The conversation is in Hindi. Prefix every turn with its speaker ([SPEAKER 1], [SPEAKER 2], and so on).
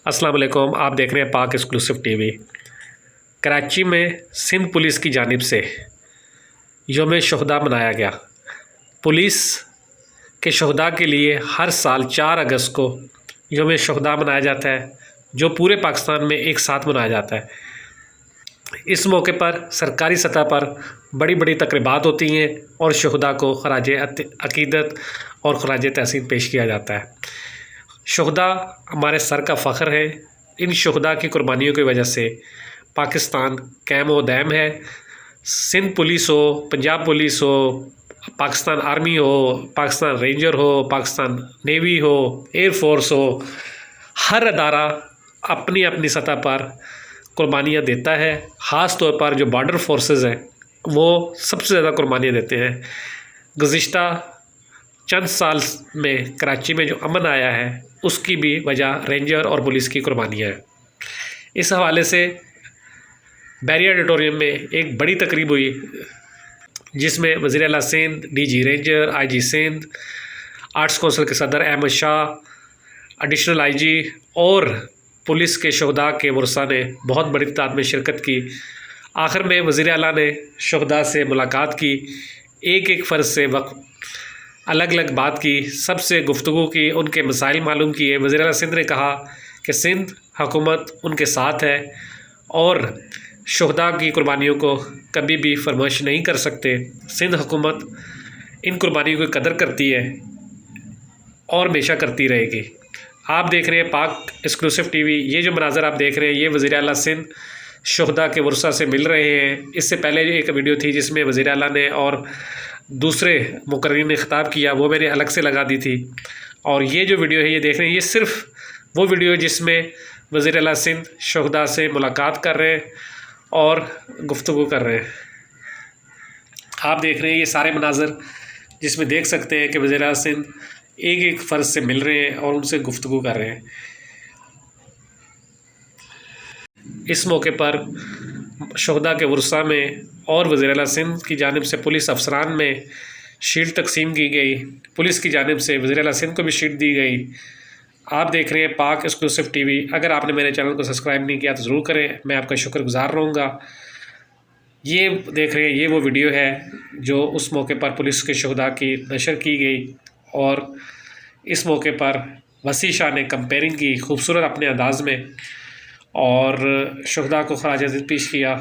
[SPEAKER 1] अस्सलाम वालेकुम। आप देख रहे हैं पाक एक्सक्लूसिव टीवी। कराची में सिंध पुलिस की जानिब से यौम शुहदा मनाया गया। पुलिस के शुहदा के लिए हर साल 4 अगस्त को यौम शुहदा मनाया जाता है, जो पूरे पाकिस्तान में एक साथ मनाया जाता है। इस मौके पर सरकारी सतह पर बड़ी बड़ी तकरीबात होती हैं और शुहदा को खराज अकीदत और खराज तहसीन पेश किया जाता है। शुहदा हमारे सर का फ़ख्र है। इन शुहदा की कुर्बानियों की वजह से पाकिस्तान कायम व दायम है। सिंध पुलिस हो, पंजाब पुलिस हो, पाकिस्तान आर्मी हो, पाकिस्तान रेंजर हो, पाकिस्तान नेवी हो, एयर फोर्स हो, हर अदारा अपनी अपनी सतह पर कुर्बानियाँ देता है। ख़ास तौर पर जो बॉर्डर फोर्सेस हैं वो सबसे ज़्यादा कुर्बानियाँ देते हैं। गुज़िश्ता चंद साल में कराची में जो अमन आया है उसकी भी वजह रेंजर और पुलिस की कुर्बानियाँ हैं। इस हवाले से बैरिया ऑडिटोरियम में एक बड़ी तकरीब हुई जिसमें वज़ीर आला Sindh, DG ranger, IG Sindh, arts council के सदर अहमद शाह, एडिशनल आईजी और पुलिस के शुहदा के वर्सा ने बहुत बड़ी तादाद में शिरकत की। आखिर में वज़ीर आला ने शुहदा से मुलाकात की, एक एक फ़र्द से वक्त अलग अलग बात की, सबसे गुफ्तगू की, उनके मसाइल मालूम किए। वज़ीर आला सिंध ने कहा कि सिंध हुकूमत उनके साथ है और शुहदा की कुर्बानियों को कभी भी फरमाइश नहीं कर सकते। सिंध हुकूमत इन कुर्बानियों की कदर करती है और हमेशा करती रहेगी। आप देख रहे हैं पाक एक्सक्लूसिव टीवी। ये जो मनाज़र आप देख रहे हैं ये वज़ीर आला सिंध शुहदा के वर्सा से मिल रहे हैं। इससे पहले एक वीडियो थी जिसमें वज़ीर आला ने और दूसरे मुकर्रीन ने ख़िताब किया, वो मैंने अलग से लगा दी थी। और ये जो वीडियो है ये देख रहे हैं, ये सिर्फ़ वो वीडियो है जिसमें वज़ीर आला सिंध शुहदा से मुलाकात कर रहे हैं और गुफ्तगू कर रहे हैं। आप देख रहे हैं ये सारे मनाज़र जिसमें देख सकते हैं कि वज़ीर आला सिंध एक एक फ़र्द से मिल रहे हैं और उनसे गुफ्तगू कर रहे हैं। इस मौके पर शुहदा के वर्सा में और वज़ीर आला सिंध की जानिब से पुलिस अफसरान में शील्ड तकसीम की गई। पुलिस की जानिब से वज़ीर आला सिंध को भी शील्ड दी गई। आप देख रहे हैं पाक एक्सक्लूसिव टीवी। अगर आपने मेरे चैनल को सब्सक्राइब नहीं किया तो ज़रूर करें, मैं आपका शुक्रगुज़ार रहूँगा। ये देख रहे हैं ये वो वीडियो है जो उस मौके पर पुलिस के शुहदा की नशर की गई और इस मौके पर वसी शाह ने कंपेयरिंग की खूबसूरत अपने अंदाज में और शुहदा को खराज अक़ीदत पेश किया।